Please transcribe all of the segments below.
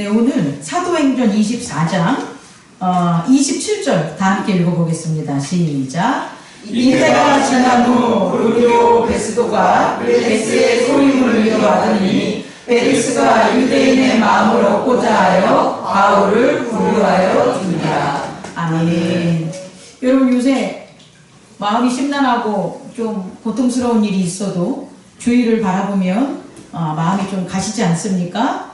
네, 오늘 사도행전 24장 27절 다 함께 읽어보겠습니다. 시작. 이때가 지난 후 고르교 베스도가 베스의 소임을 이어받으니 베리스가 유대인의 마음을 얻고자 하여 바울을 구류하여 줍니다. 아멘. 여러분, 요새 마음이 심란하고 좀 고통스러운 일이 있어도 주위를 바라보면 마음이 좀 가시지 않습니까?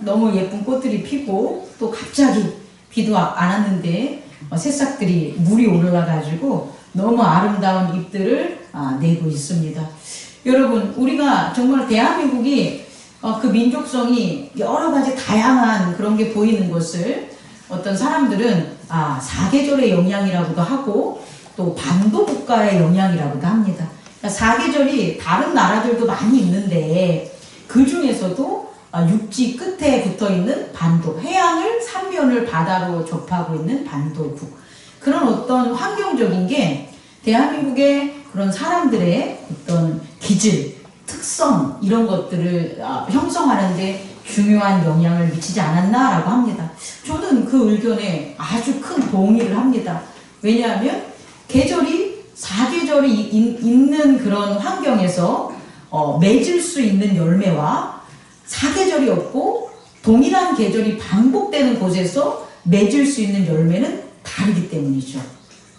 너무 예쁜 꽃들이 피고 또 갑자기 비도 안 왔는데 새싹들이 물이 올라가지고 너무 아름다운 잎들을 내고 있습니다. 여러분, 우리가 정말 대한민국이 그 민족성이 여러 가지 다양한 그런 게 보이는 것을 어떤 사람들은 사계절의 영향이라고도 하고 또 반도 국가의 영향이라고도 합니다. 그러니까 사계절이 다른 나라들도 많이 있는데 그 중에서도 육지 끝에 붙어있는 반도, 해양을 3면을 바다로 접하고 있는 반도국, 그런 어떤 환경적인 게 대한민국의 그런 사람들의 어떤 기질, 특성 이런 것들을 형성하는데 중요한 영향을 미치지 않았나라고 합니다. 저는 그 의견에 아주 큰 동의를 합니다. 왜냐하면 계절이 사계절이 있는 그런 환경에서 맺을 수 있는 열매와 사계절이 없고 동일한 계절이 반복되는 곳에서 맺을 수 있는 열매는 다르기 때문이죠.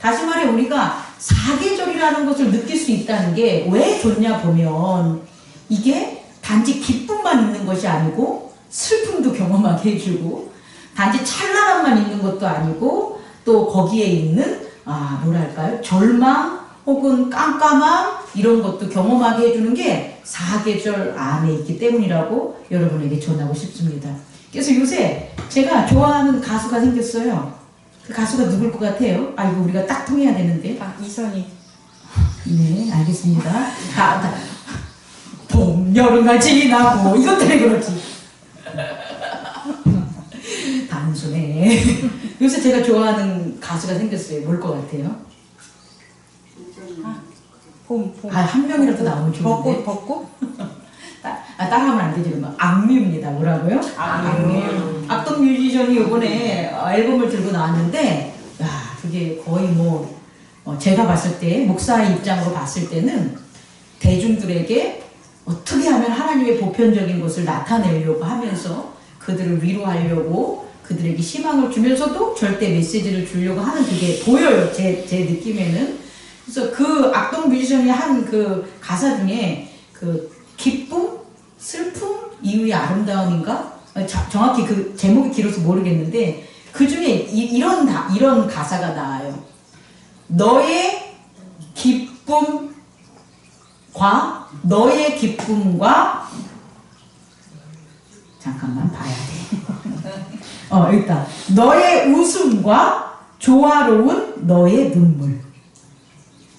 다시 말해, 우리가 사계절이라는 것을 느낄 수 있다는 게 왜 좋냐 보면 이게 단지 기쁨만 있는 것이 아니고 슬픔도 경험하게 해주고 단지 찬란함만 있는 것도 아니고 또 거기에 있는 뭐랄까요, 절망 혹은 깜깜함 이런 것도 경험하게 해주는 게 사계절 안에 있기 때문이라고 여러분에게 전하고 싶습니다. 그래서 요새 제가 좋아하는 가수가 생겼어요. 그 가수가 누굴 것 같아요? 이거 우리가 딱 통해야 되는데. 이선희. 네, 알겠습니다. 봄, 여름날 지나고 이것 때문에 그렇지. 단순해. 요새 제가 좋아하는 가수가 생겼어요. 뭘 것 같아요? 봄. 한 명이라도 나오면 좋은데. 벚꽃? 따라하면 안 되지. 악뮤입니다. 뭐라고요? 악뮤. 악동 뮤지션이 이번에 앨범을 들고 나왔는데, 그게 거의 제가 봤을 때, 목사의 입장으로 봤을 때는 대중들에게 어떻게 하면 하나님의 보편적인 것을 나타내려고 하면서 그들을 위로하려고 그들에게 희망을 주면서도 절대 메시지를 주려고 하는 그게 보여요. 제 느낌에는. 그래서 그 악동 뮤지션이 한 그 가사 중에 그 기쁨, 슬픔, 이후의 아름다움인가? 정확히 그 제목이 길어서 모르겠는데 그 중에 이런 가사가 나와요. 너의 기쁨과 잠깐만 봐야 돼. 일단 너의 웃음과 조화로운 너의 눈물.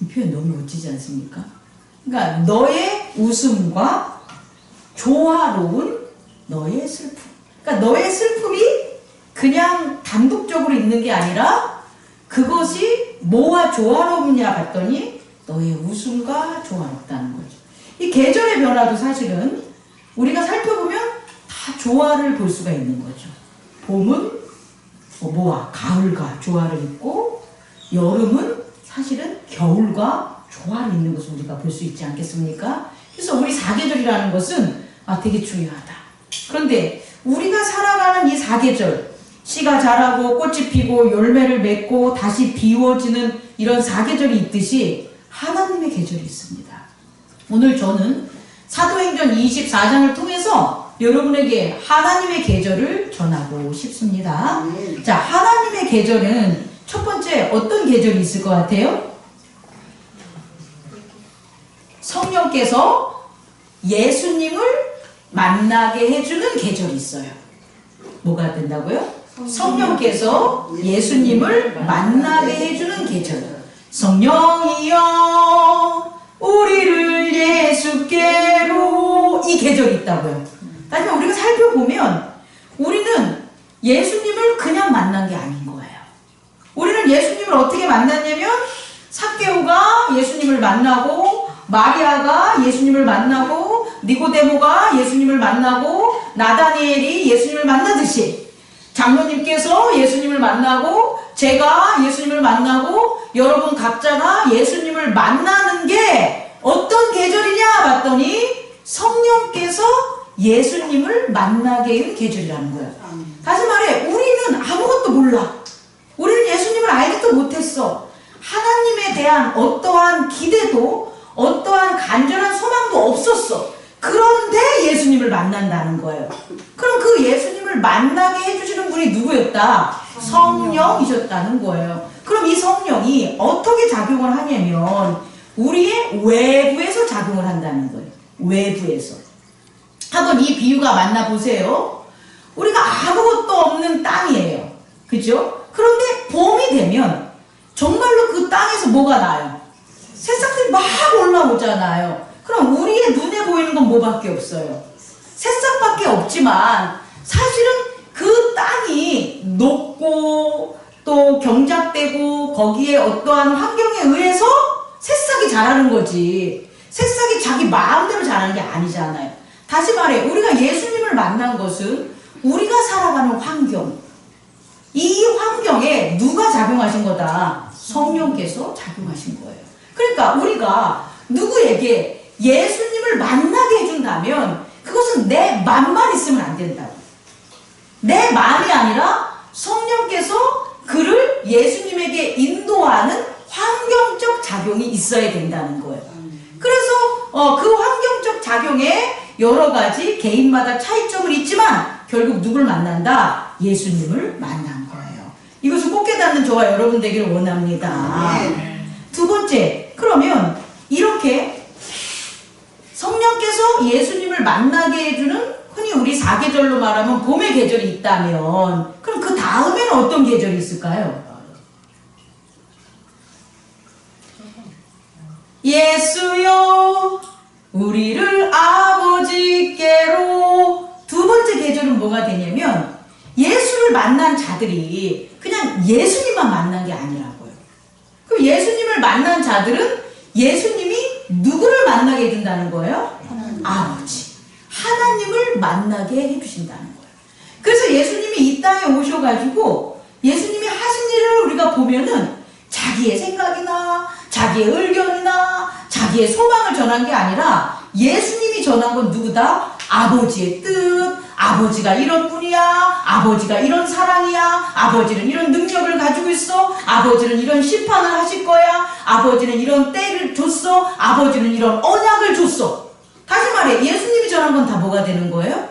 이 표현 너무 멋지지 않습니까? 그러니까 너의 웃음과 조화로운 너의 슬픔. 그러니까 너의 슬픔이 그냥 단독적으로 있는 게 아니라 그것이 뭐와 조화롭느냐 봤더니 너의 웃음과 조화롭다는 거죠. 이 계절의 변화도 사실은 우리가 살펴보면 다 조화를 볼 수가 있는 거죠. 봄은 가을과 조화를 있고 여름은 사실은 겨울과 조화를 있는 것을 우리가 볼 수 있지 않겠습니까? 그래서 우리 사계절이라는 것은 되게 중요하다. 그런데 우리가 살아가는 이 사계절, 씨가 자라고 꽃이 피고 열매를 맺고 다시 비워지는 이런 사계절이 있듯이 하나님의 계절이 있습니다. 오늘 저는 사도행전 24장을 통해서 여러분에게 하나님의 계절을 전하고 싶습니다. 자, 하나님의 계절은 첫 번째 어떤 계절이 있을 것 같아요? 성령께서 예수님을 만나게 해주는 계절이 있어요. 뭐가 된다고요? 성령께서 예수님을 만나게 해주는 계절. 성령이여 우리를 예수께로, 이 계절이 있다고요. 하지만 우리가 살펴보면 우리는 예수님을 그냥 만난 게 아닌 거예요. 우리는 예수님을 어떻게 만났냐면 삭개오가 예수님을 만나고 마리아가 예수님을 만나고 니고데모가 예수님을 만나고 나다니엘이 예수님을 만나듯이 장로님께서 예수님을 만나고 제가 예수님을 만나고 여러분 각자가 예수님을 만나는 게 어떤 계절이냐 봤더니 성령께서 예수님을 만나게 하는 계절이라는 거예요. 다시 말해 우리는 아무것도 몰라. 우리는 예수님을 알지도 못했어. 하나님에 대한 어떠한 기대도 어떠한 간절한 소망도 없었어. 그런데 예수님을 만난다는 거예요. 그럼 그 예수님을 만나게 해주시는 분이 누구였다? 성령이셨다는 거예요. 그럼 이 성령이 어떻게 작용을 하냐면 우리의 외부에서 작용을 한다는 거예요. 외부에서. 한번 이 비유가 만나보세요. 우리가 아무것도 없는 땅이에요. 그죠? 그런데 봄이 되면 정말로 그 땅에서 뭐가 나요? 새싹들이 막 올라오잖아요. 그럼 우리의 눈에 보이는 건 뭐밖에 없어요? 새싹밖에 없지만 사실은 그 땅이 높고 또 경작되고 거기에 어떠한 환경에 의해서 새싹이 자라는 거지. 새싹이 자기 마음대로 자라는 게 아니잖아요. 다시 말해 우리가 예수님을 만난 것은 우리가 살아가는 환경, 이 환경에 누가 작용하신 거다? 성령께서 작용하신 거예요. 그러니까 우리가 누구에게 예수님을 만나게 해준다면 그것은 내 맘만 있으면 안 된다고. 내 마음이 아니라 성령께서 그를 예수님에게 인도하는 환경적 작용이 있어야 된다는 거예요. 그래서 그 환경적 작용에 여러 가지 개인마다 차이점은 있지만 결국 누굴 만난다? 예수님을 만난 거예요. 이것을 꼭 깨닫는 저와 여러분 되기를 원합니다. 두 번째, 그러면 이렇게 성령께서 예수님을 만나게 해주는 흔히 우리 사계절로 말하면 봄의 계절이 있다면 그럼 그 다음에는 어떤 계절이 있을까요? 예수여 우리를 아버지께로. 두 번째 계절은 뭐가 되냐면 예수를 만난 자들이 그냥 예수님만 만난 게 아니라고요. 그럼 예수님을 만난 자들은 예수님이 누구를 만나게 해준다는 거예요? 아버지. 하나님을 만나게 해주신다는 거예요. 그래서 예수님이 이 땅에 오셔가지고 예수님이 하신 일을 우리가 보면은 자기의 생각이나 자기의 의견이나 자기의 소망을 전한 게 아니라 예수님이 전한 건 누구다? 아버지의 뜻, 아버지가 이런 분이야, 아버지가 이런 사랑이야, 아버지는 이런 능력을 가지고 있어, 아버지는 이런 심판을 하실 거야, 아버지는 이런 때를 줬어, 아버지는 이런 언약을 줬어. 다시 말해 예수님이 전한 건 다 뭐가 되는 거예요?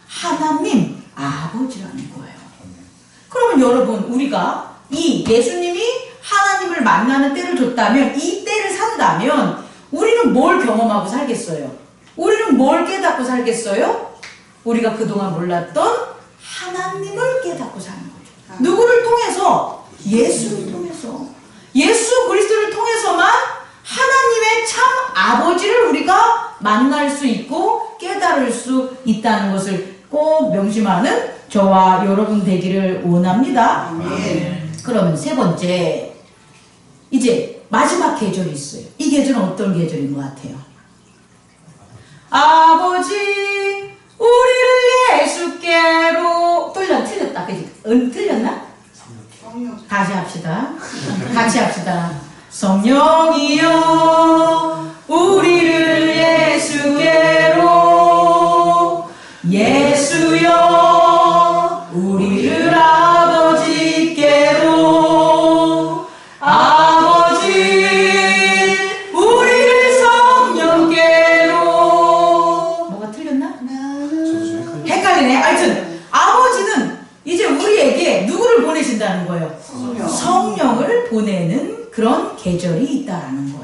하나님 아버지라는 거예요. 그러면 여러분 우리가 이 예수님이 하나님을 만나는 때를 줬다면 이 때를 산다면 우리는 뭘 경험하고 살겠어요? 우리는 뭘 깨닫고 살겠어요? 우리가 그동안 몰랐던 하나님을 깨닫고 사는 거죠. 누구를 통해서? 예수를 통해서. 예수 그리스도를 통해서만 하나님의 참 아버지를 우리가 만날 수 있고 깨달을 수 있다는 것을 꼭 명심하는 저와 여러분 되기를 원합니다. 그러면 세 번째, 이제 마지막 계절이 있어요. 이 계절은 어떤 계절인 것 같아요? 아버지 우리를 예수께로. 틀렸다 그치? 틀렸나? 다시 합시다. 같이 합시다. 성령이여 우리를 예수께로. 예수여 우리를 아버지께로. 아버지 우리를 성령께로. 뭐가 틀렸나? 헷갈리네. 하여튼 아버지는 이제 우리에게 누구를 보내신다는 거예요? 성령을 보내는 그런 계절이 있다라는 거예요.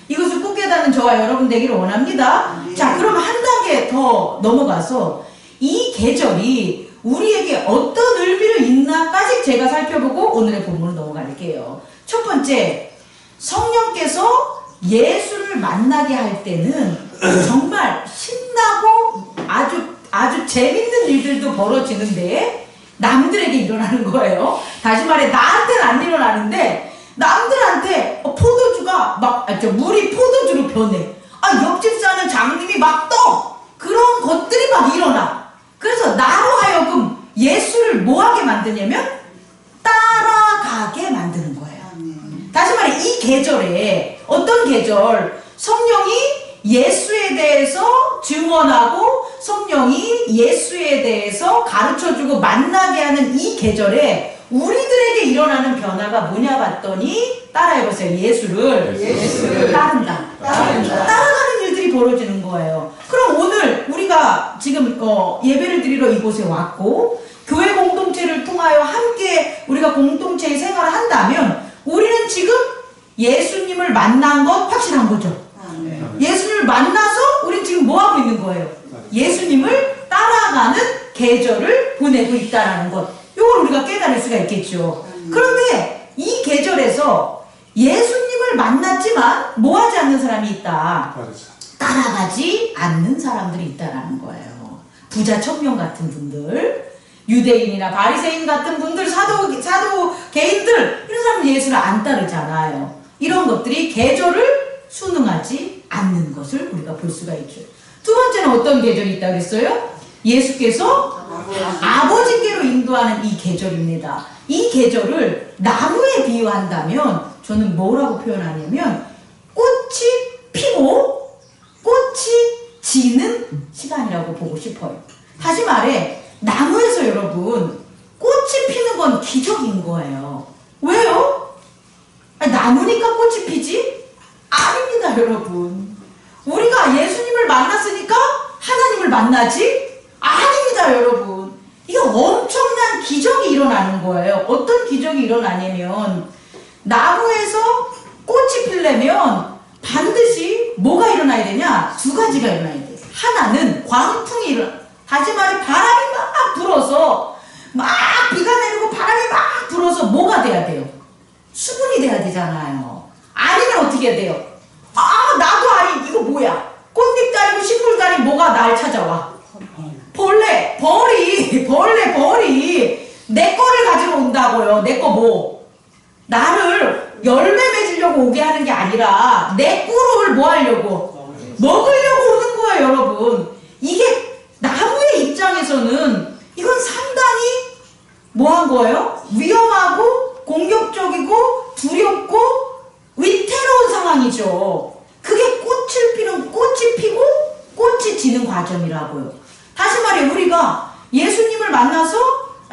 이것을 꼭 깨닫는 저와 여러분 되기를 원합니다. 자, 그럼 한 단계 더 넘어가서 이 계절이 우리에게 어떤 의미를 있나까지 제가 살펴보고 오늘의 본문으로 넘어갈게요. 첫 번째, 성령께서 예수를 만나게 할 때는 정말 신나고 아주 재밌는 일들도 벌어지는데 남들에게 일어나는 거예요. 다시 말해 나한테는 안 일어나는데 남들한테 포도주가 물이 포도주로 변해. 옆집 사는 장님이 막 떠! 그런 것들이 막 일어나. 그래서 나로 하여금 예수를 뭐하게 만드냐면 따라가게 만드는 거예요. 다시 말해 이 계절에 어떤 계절? 성령이 예수에 대해서 증언하고 성령이 예수에 대해서 가르쳐주고 만나게 하는 이 계절에 우리들에게 일어나는 변화가 뭐냐 봤더니 따라해보세요. 예수를 따른다. 따라가는 일들이 벌어지는 거예요. 그럼 오늘 우리가 지금 예배를 드리러 이곳에 왔고 교회 공동체를 통하여 함께 우리가 공동체의 생활을 한다면 우리는 지금 예수님을 만난 것 확실한 거죠. 예수님을 만나서 우리는 지금 뭐하고 있는 거예요? 예수님을 따라가는 계절을 보내고 있다는 것. 이걸 우리가 깨달을 수가 있겠죠. 그런데 이 계절에서 예수님을 만났지만 뭐하지 않는 사람이 있다. 따라가지 않는 사람들이 있다는 거예요. 부자 청년 같은 분들, 유대인이나 바리새인 같은 분들, 사도개인들 이런 사람은 예수를 안 따르잖아요. 이런 것들이 계절을 순응하지 않는 것을 우리가 볼 수가 있죠. 두 번째는 어떤 계절이 있다고 그랬어요? 예수께서 아버지께로 인도하는 이 계절입니다. 이 계절을 나무에 비유한다면 저는 뭐라고 표현하냐면 꽃이 피고 꽃이 지는 시간이라고 보고 싶어요. 다시 말해 나무에서 여러분 꽃이 피는 건 기적인 거예요. 왜요? 나무니까 꽃이 피지? 아닙니다, 여러분. 우리가 예수님을 만났으니까 하나님을 만나지? 아닙니다, 여러분. 이게 엄청난 기적이 일어나는 거예요. 어떤 기적이 일어나냐면 나무에서 꽃이 피려면 반드시 뭐가 일어나야 되냐? 두 가지가 일어나야 돼요. 하나는 광풍이 일어나. 다시 말해 바람이 막 불어서 막 비가 내리고 바람이 막 불어서 뭐가 돼야 돼요? 수분이 돼야 되잖아요. 아니면 어떻게 해야 돼요? 나도 아니 이거 뭐야? 꽃잎도 아니고 식물도 아니고 뭐가 날 찾아와? 벌레 내 거를 가지러 온다고요. 내 거 뭐? 나를 열매 맺으려고 오게 하는 게 아니라 내 꿀을 뭐 하려고? 먹으려고 오는 거예요, 여러분. 이게 나무의 입장에서는 이건 상당히 뭐 한 거예요? 위험하고 공격적이고 두렵고 위태로운 상황이죠. 그게 꽃이 피고 꽃이 지는 과정이라고요. 다시 말해 우리가 예수님을 만나서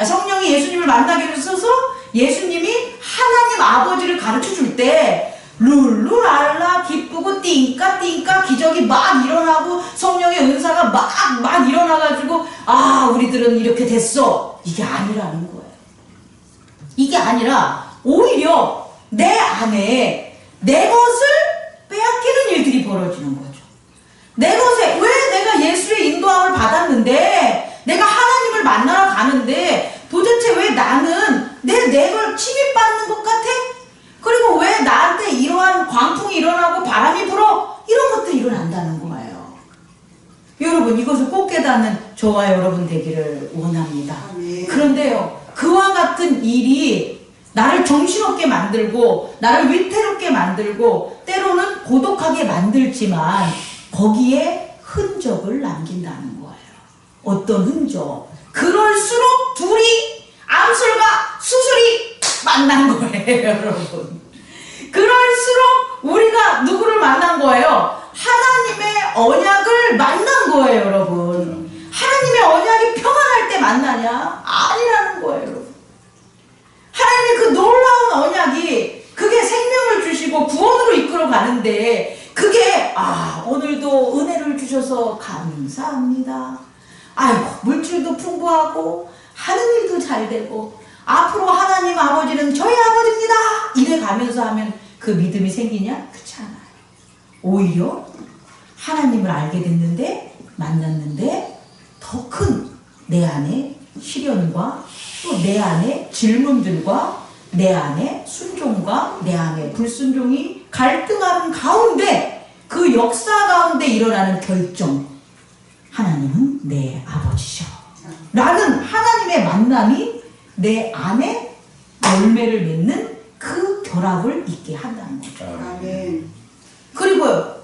성령이 예수님을 만나게 해서서 예수님이 하나님 아버지를 가르쳐 줄 때 룰루랄라 기쁘고 띵까 기적이 막 일어나고 성령의 은사가 막 일어나가지고 우리들은 이렇게 됐어. 이게 아니라는 거예요. 이게 아니라 오히려 내 안에 내 것을 빼앗기는 일들이 벌어지는 거죠. 내 것에 왜 내가 예수의 인도함을 받았는데 내가 하나님을 만나러 가는데 도대체 왜 나는 내 걸 침입받는 것 같아? 그리고 왜 나한테 이러한 광풍이 일어나고 바람이 불어? 이런 것들이 일어난다는 거예요. 여러분 이것을 꼭 깨닫는 저와 여러분 되기를 원합니다. 그런데요 그와 같은 일이 나를 정신없게 만들고 나를 위태롭게 만들고 때로는 고독하게 만들지만 거기에 흔적을 남긴다는 거예요. 어떤 흔적? 그럴수록 둘이 암술과 수술이 만난 거예요, 여러분. 그럴수록 우리가 누구를 만난 거예요? 하나님의 언약을 만난 거예요, 여러분. 하나님의 언약이 평안할 때 만나냐? 아니라는 거예요, 여러분. 하나님의 그 놀라운 언약이 그게 생명을 주시고 구원으로 이끌어 가는데 그게 오늘도 은혜를 주셔서 감사합니다. 아이고 물질도 풍부하고 하는 일도 잘 되고 앞으로 하나님 아버지는 저희 아버지입니다. 이래 가면서 하면 그 믿음이 생기냐? 그렇지 않아요. 오히려 하나님을 알게 됐는데 만났는데 더 큰 내 안에 시련과 또 내 안에 질문들과 내 안에 순종과 내 안에 불순종이 갈등하는 가운데 그 역사 가운데 일어나는 결정. 하나님은 내 아버지셔. 라는 하나님의 만남이 내 안에 열매를 맺는 그 결합을 있게 한다는 거죠. 아멘. 그리고요.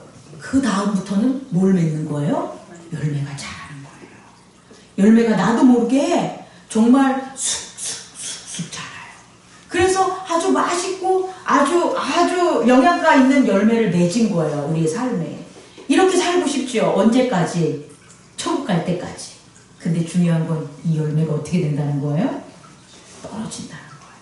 그 다음부터는 뭘 맺는 거예요? 열매가 자라는 거예요. 열매가 나도 모르게 정말 쑥쑥쑥쑥 자라요. 그래서 아주 맛있고 아주 영양가 있는 열매를 맺은 거예요. 우리의 삶에. 이렇게 살고 싶죠. 언제까지? 천국 갈 때까지. 근데 중요한 건 이 열매가 어떻게 된다는 거예요? 떨어진다는 거예요.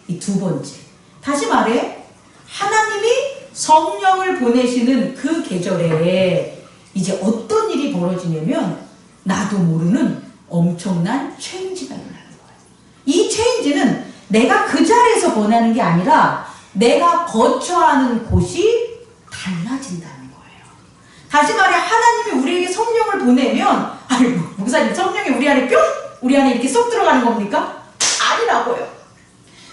이 두 번째. 다시 말해, 하나님이 성령을 보내시는 그 계절에 이제 어떤 일이 벌어지냐면 나도 모르는 엄청난 체인지가 일어나는 거예요. 이 체인지는 내가 그 자리에서 권하는 게 아니라 내가 거처하는 곳이 달라진다는 거예요. 다시 말해, 하나님이 우리에게 성령을 보내면, 아니 목사님, 성령이 우리 안에 우리 안에 이렇게 쏙 들어가는 겁니까? 아니라고요.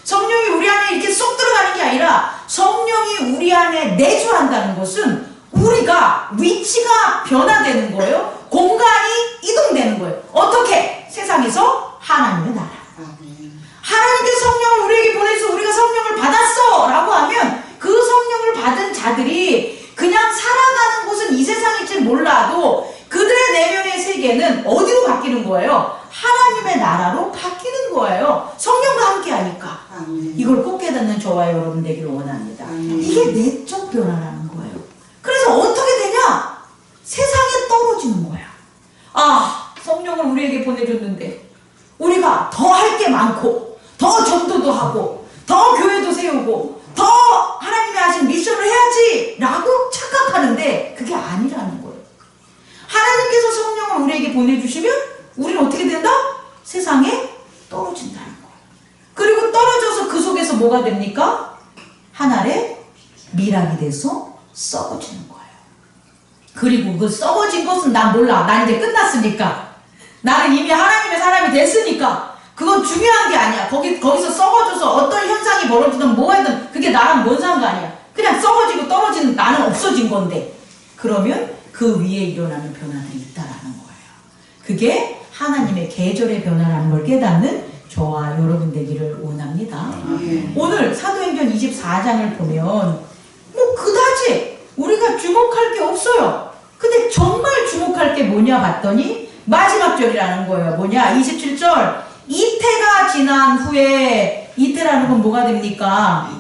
성령이 우리 안에 이렇게 쏙 들어가는 게 아니라 성령이 우리 안에 내주한다는 것은 우리가 위치가 변화되는 거예요. 공간이 이동되는 거예요. 어떻게? 세상에서 하나님의 나라. 하나님께서 성령을 우리에게 보내서 우리가 성령을 받았어 라고 하면 그 성령을 받은 자들이 그냥 살아가는 곳은 이 세상일지 몰라도 그들의 내면의 세계는 어디로 바뀌는 거예요? 하나님의 나라로 바뀌는 거예요. 성령과 함께 하니까. 이걸 꼭 깨닫는 저와 여러분 되기를 원합니다. 이게 내적 변화라는 거예요. 그래서 어떻게 되냐? 세상에 떨어지는 거야. 아, 성령을 우리에게 보내줬는데 우리가 더 할 게 많고 더 전도도 하고 더 교회도 세우고 더 하나님이 하신 미션을 해야지 라고 착각하는데 그게 아니라는 거예요. 하나님께서 성령을 우리에게 보내주시면 우리는 어떻게 된다? 세상에 떨어진다는 거예요. 그리고 떨어져서 그 속에서 뭐가 됩니까? 한 알의 밀약이 돼서 썩어지는 거예요. 그리고 그 썩어진 것은 난 몰라. 난 이제 끝났으니까. 나는 이미 하나님의 사람이 됐으니까. 그건 중요한 게 아니야. 거기서 썩어져서 어떤 현상이 벌어지든 뭐하든 그게 나랑 뭔 상관이야. 그냥 썩어지고 떨어지는 나는 없어진 건데. 그러면 그 위에 일어나는 변화들이 있다라는 거예요. 그게 하나님의 계절의 변화라는 걸 깨닫는 저와 여러분 되기를 원합니다. 오늘 사도행전 24장을 보면 뭐 그다지 우리가 주목할 게 없어요. 근데 정말 주목할 게 뭐냐 봤더니 마지막 절이라는 거예요. 뭐냐? 27절. 이태가 지난 후에, 이태라는 건 뭐가 됩니까?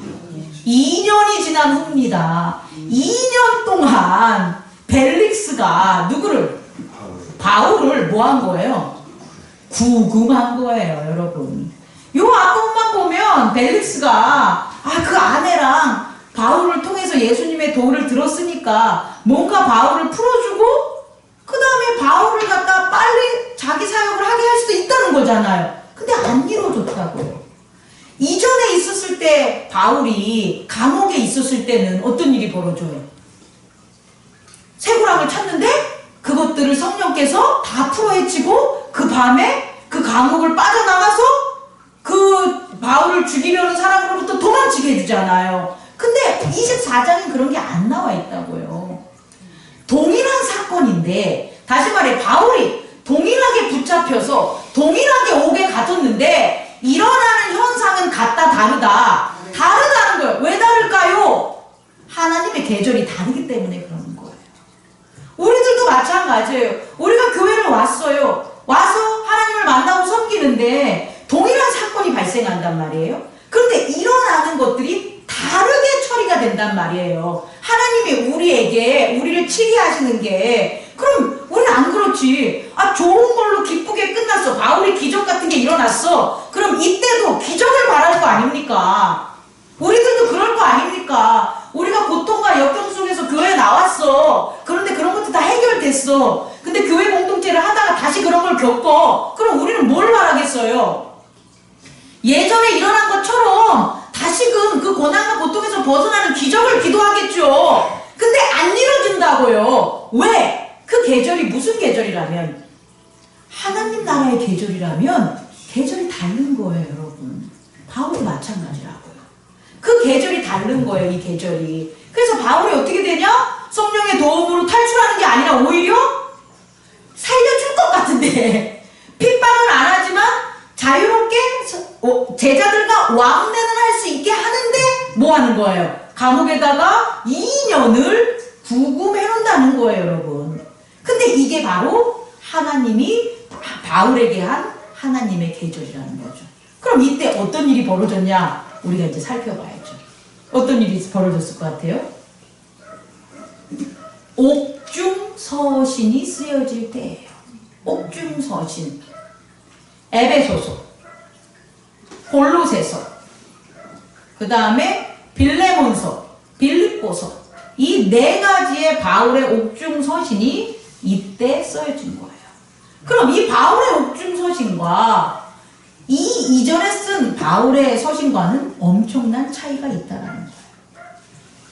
2년이 지난 후입니다. 2년 동안 벨릭스가 누구를? 바울을 뭐 한 거예요? 구금한 거예요, 여러분. 요 앞부분만 보면 벨릭스가 그 아내랑 바울을 통해서 예수님의 도를 들었으니까 뭔가 바울을 풀어주고 그 다음에 바울을 갖다 빨리 자기 사역을 하게 할 수도 있다는 거잖아요. 근데 안 이루어졌다고요. 이전에 있었을 때 바울이 감옥에 있었을 때는 어떤 일이 벌어져요? 쇠고랑을 찾는데 그것들을 성령께서 다 풀어헤치고 그 밤에 그 감옥을 빠져나가서 그 바울을 죽이려는 사람으로부터 도망치게 해주잖아요. 근데 24장엔 그런 게 안 나와 있다고요. 동일한 사건인데, 다시 말해 바울이 동일하게 붙잡혀서 동일하게 옥에 갇혔는데 일어나는 현상은 같다 다르다. 다르다는 거예요. 왜 다를까요? 하나님의 계절이 다르기 때문에 그러는 거예요. 우리들도 마찬가지예요. 우리가 교회를 왔어요. 와서 하나님을 만나고 섬기는데 동일한 사건이 발생한단 말이에요. 그런데 일어나는 것들이 다르게 처리가 된단 말이에요. 하나님이 우리를 치게 하시는 게, 그럼 우리는 안 그렇지. 좋은 걸로 기쁘게 끝났어. 바울이 기적 같은 게 일어났어. 그럼 이때도 기적을 바랄 거 아닙니까? 우리들도 그럴 거 아닙니까? 우리가 고통과 역경 속에서 교회에 나왔어. 그런데 그런 것도 다 해결됐어. 근데 교회 공동체를 하다가 다시 그런 걸 겪어. 그럼 우리는 뭘 바라겠어요? 예전에 일어난 것처럼 다시금 그 고난과 고통에서 벗어나는 기적을 기도하겠죠. 근데 안 이루어진다고요. 왜? 그 계절이 무슨 계절이라면, 하나님 나라의 계절이라면 계절이 다른 거예요, 여러분. 바울도 마찬가지라고요. 그 계절이 다른 거예요, 이 계절이. 그래서 바울이 어떻게 되냐? 성령의 도움으로 탈출하는 게 아니라 오히려 살려줄 것 같은데 핍박은 안 하지만 자유롭게 제자들과 왕래는 할 수 있게 하는데 뭐 하는 거예요? 감옥에다가 2년을 구금해 놓는다는 거예요, 여러분. 근데 이게 바로 하나님이 바울에게 한 하나님의 계절이라는 거죠. 그럼 이때 어떤 일이 벌어졌냐? 우리가 이제 살펴봐야죠. 어떤 일이 벌어졌을 것 같아요? 옥중서신이 쓰여질 때예요. 옥중서신. 에베소서, 골로새서, 그 다음에 빌레몬서, 빌립보서, 이 네 가지의 바울의 옥중서신이 이때 써여진 거예요. 그럼 이 바울의 옥중서신과 이 이전에 쓴 바울의 서신과는 엄청난 차이가 있다는 거예요.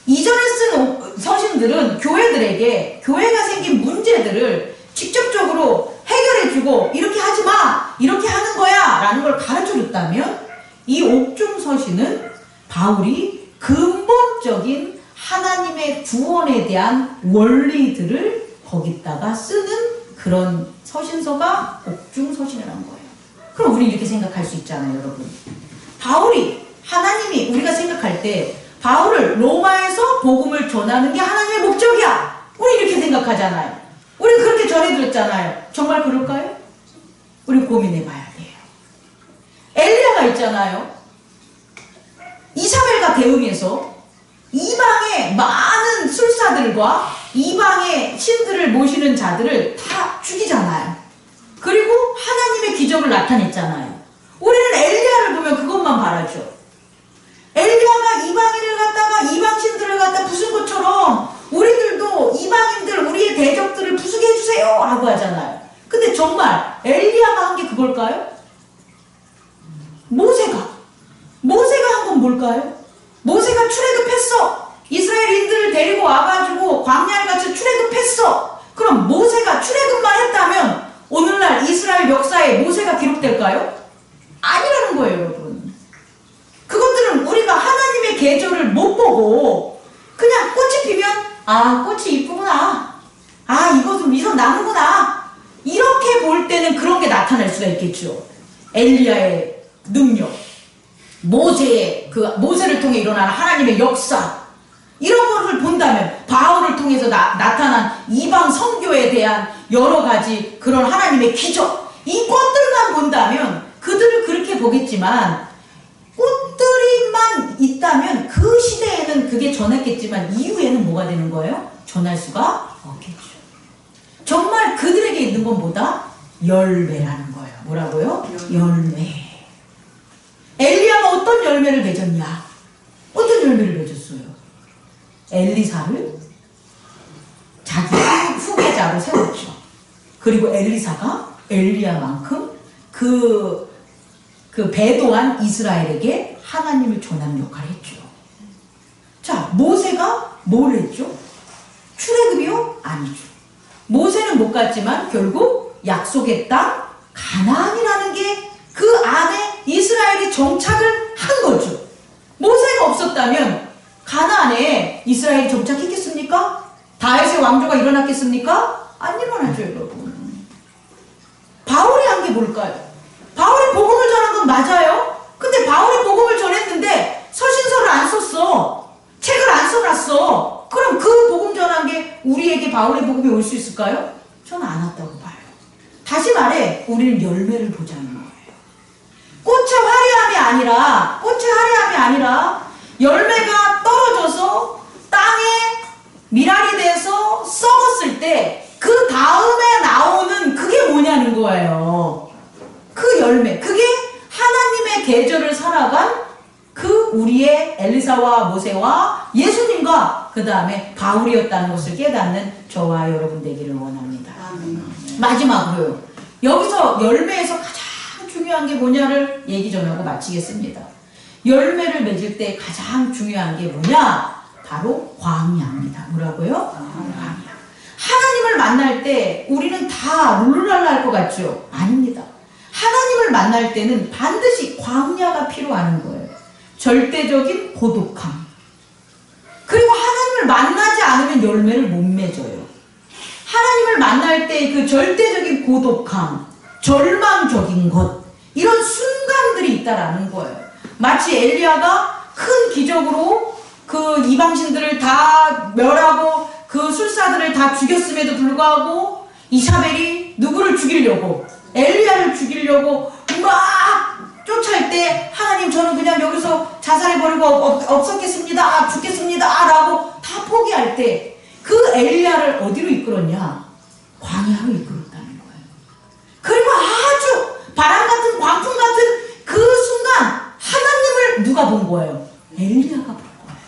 이전에 쓴 서신들은 교회들에게 교회가 생긴 문제들을 직접적으로 해결해주고 이렇게 하지 마! 이렇게 하는 거야! 라는 걸 가르쳐줬다면 이 옥중서신은 바울이 근본적인 하나님의 구원에 대한 원리들을 거기다가 쓰는 그런 서신서가 옥중서신이라는 거예요. 그럼 우리 이렇게 생각할 수 있잖아요, 여러분. 바울이, 하나님이 우리가 생각할 때 바울을 로마에서 복음을 전하는 게 하나님의 목적이야. 우리 이렇게 생각하잖아요. 우리 그렇게 전해드렸잖아요. 정말 그럴까요? 우리 고민해봐야 돼요. 엘리야가 있잖아요. 이사벨과 대응해서 이방의 많은 술사들과 이방의 신들을 모시는 자들을 다 죽이잖아요. 그리고 하나님의 기적을 나타냈잖아요. 우리는 엘리야를 보면 그것만 바라죠. 엘리야가 이방인을 갖다가 이방신들을 갖다 부순 것처럼 우리들도 이방인들 우리의 대적들을 부수게 해주세요 라고 하잖아요. 근데 정말 엘리야가 한 게 그걸까요? 모세가 한 건 뭘까요? 모세가 출애굽했어. 이스라엘인들을 데리고 와가지고 광야에 같이 출애굽했어. 그럼 모세가 출애굽만 했다면 오늘날 이스라엘 역사에 모세가 기록될까요? 아니라는 거예요, 여러분. 그것들은 우리가 하나님의 계절을 못 보고 그냥 꽃이 피면 아, 꽃이 이쁘구나. 아, 이것은 미소 나무구나. 이렇게 볼 때는 그런 게 나타날 수가 있겠죠. 엘리야의 능력, 모세를 통해 일어나는 하나님의 역사, 이런 것을 본다면 바울을 통해서 나타난 이방 선교에 대한 여러 가지 그런 하나님의 기적, 이 꽃들만 본다면 그들을 그렇게 보겠지만 꽃들이만 있다면 그 시대에는 그게 전했겠지만 이후에는 뭐가 되는 거예요? 전할 수가 없겠죠. 정말 그들에게 있는 건 뭐다? 열매라는 거예요. 뭐라고요? 열매. 엘리야가 어떤 열매를 맺었냐? 어떤 열매를 맺었어요? 엘리사를 자기 후계자로 세웠죠. 그리고 엘리사가 엘리야만큼 그 배도한 이스라엘에게 하나님을 전하는 역할을 했죠. 자, 모세가 뭘 했죠? 출애굽이요? 아니죠. 모세는 못 갔지만 결국 약속의 땅 가나안이라는 게 그 안에 이스라엘이 정착을 한 거죠. 모세가 없었다면 가나안에 이스라엘이 정착했겠습니까? 다윗의 왕조가 일어났겠습니까? 안 일어나죠, 여러분. 바울이 한 게 뭘까요? 바울이 복음을 전한 건 맞아요. 근데 바울이 복음을 전했는데 서신서를 안 썼어. 책을 안 써놨어. 그럼 그 복음 전한 게 우리에게 바울의 복음이 올 수 있을까요? 저는 안 왔다고 봐요. 다시 말해, 우리는 열매를 보자는 거예요. 꽃의 화려함이 아니라 열매가 떨어져서 땅에 밀알이 돼서 썩었을 때 그 다음에 나오는 그게 뭐냐는 거예요. 그 열매, 그게 하나님의 계절을 살아간 그 우리의 엘리사와 모세와 예수님과 그 다음에 바울이었다는 것을 깨닫는 저와 여러분 되기를 원합니다. 마지막으로요. 여기서 열매에서 가장 중요한 게 뭐냐를 얘기 좀 하고 마치겠습니다. 열매를 맺을 때 가장 중요한 게 뭐냐? 바로 광야입니다. 뭐라고요? 광야. 하나님을 만날 때 우리는 다 룰루랄라 할 것 같죠? 아닙니다. 하나님을 만날 때는 반드시 광야가 필요한 거예요. 절대적인 고독함. 그리고 하나님을 만나지 않으면 열매를 못 맺어요. 하나님을 만날 때 그 절대적인 고독함, 절망적인 것, 이런 순간들이 있다라는 거예요. 마치 엘리야가 큰 기적으로 그 이방신들을 다 멸하고 그 술사들을 다 죽였음에도 불구하고 이사벨이 누구를 죽이려고, 엘리야를 죽이려고 막 쫓아올 때 하나님 저는 그냥 여기서 자살해버리고 없었겠습니다, 죽겠습니다 라고 다 포기할 때 그 엘리야를 어디로 이끌었냐? 광야로 이끌었다는 거예요. 그리고 아주 바람 같은 광풍 같은 그 순간 하나님을 누가 본 거예요? 엘리야가 본 거예요.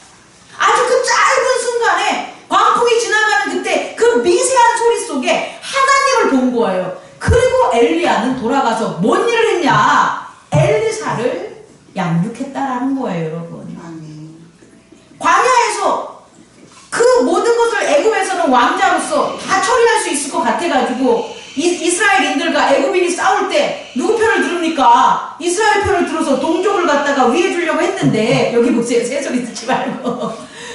아주 그 짧은 순간에 광풍이 지나가는 그때 그 미세한 소리 속에 하나님을 본 거예요. 그리고 엘리야는 돌아가서 뭔 일을 했냐? 엘리사를 양육했다라는 거예요, 여러분. 광야에서 그 모든 것을 애굽에서는 왕자로서 다 처리할 수 있을 것 같아가지고 이스라엘인들과 애굽인이 싸울 때 누구 편을 들읍니까? 이스라엘 편을 들어서 동족을 갖다가 위해 주려고 했는데, 여기 보세요, 새소리 듣지 말고.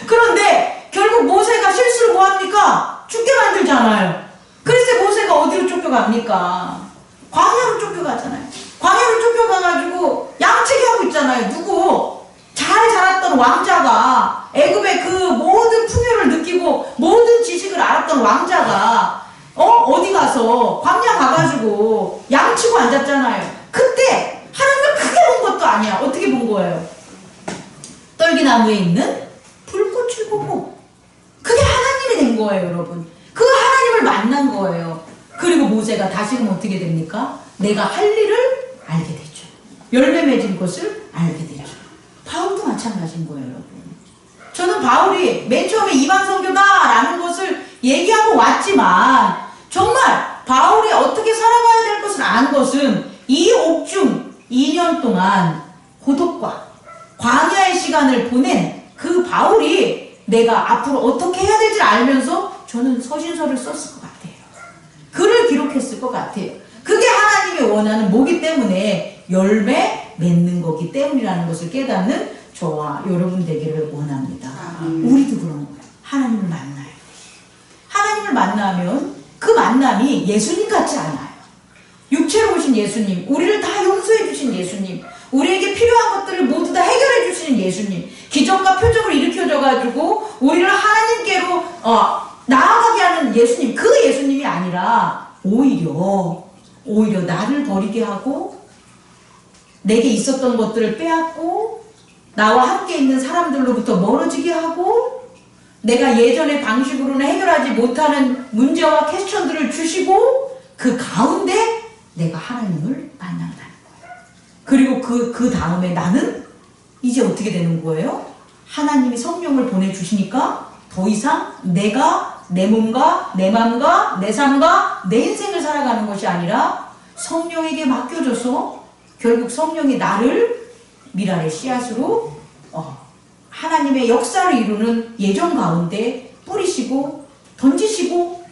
그런데 결국 모세가 실수를 뭐합니까? 죽게 만들잖아요. 그래서 모세가 어디로 쫓겨갑니까? 광야로 쫓겨가잖아요. 광야로 쫓겨가가지고 양치기 하고 있잖아요. 누구? 잘 자랐던 왕자가, 애굽의 그 모든 풍요를 느끼고 모든 지식을 알았던 왕자가 어디 가서 광야 가가지고 양치고 앉았잖아요. 그때 하나님을 크게 본 것도 아니야. 어떻게 본 거예요? 떨기나무에 있는 불꽃을 보고. 그게 하나님이 된 거예요, 여러분. 그 하나님을 만난 거예요. 그리고 모세가 다시금 어떻게 됩니까? 내가 할 일을 알게 되죠. 열매 맺은 것을 알게 되죠. 바울도 마찬가지인 거예요, 여러분. 저는 바울이 맨 처음에 이방 선교다라는 것을 얘기하고 왔지만, 정말 바울이 어떻게 살아가야 될 것을 아는 것은 이 옥중 2년 동안 고독과 광야의 시간을 보낸 그 바울이 내가 앞으로 어떻게 해야 될지 알면서 저는 서신서를 썼을 것 같아요. 글을 기록했을 것 같아요. 그게 하나님이 원하는 뭐기 때문에 열매 맺는 거기 때문이라는 것을 깨닫는 저와 여러분 되기를 원합니다. 우리도 그런 거예요. 하나님을 만나야 돼. 하나님을 만나면 그 만남이 예수님 같지 않아요. 육체로 오신 예수님, 우리를 다 용서해 주신 예수님, 우리에게 필요한 것들을 모두 다 해결해 주시는 예수님, 기적과 표적을 일으켜줘가지고 우리를 하나님께로 나아가게 하는 예수님, 그 예수님이 아니라 오히려 나를 버리게 하고 내게 있었던 것들을 빼앗고 나와 함께 있는 사람들로부터 멀어지게 하고 내가 예전의 방식으로는 해결하지 못하는 문제와 퀘스천들을 주시고 그 가운데 내가 하나님을 만난다는 거예요. 그리고 그 다음에 나는 이제 어떻게 되는 거예요? 하나님이 성령을 보내주시니까 더 이상 내가 내 몸과 내 마음과 내 삶과 내 인생을 살아가는 것이 아니라 성령에게 맡겨줘서 결국 성령이 나를 미랄의 씨앗으로 하나님의 역사를 이루는 예정 가운데 뿌리시고 던지시고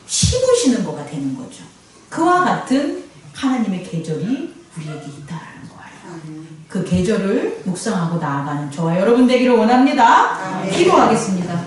심으시는 거가 되는 거죠. 그와 같은 하나님의 계절이 우리에게 있다라는 거예요. 그 계절을 묵상하고 나아가는 저와 여러분 되기를 원합니다. 기도하겠습니다.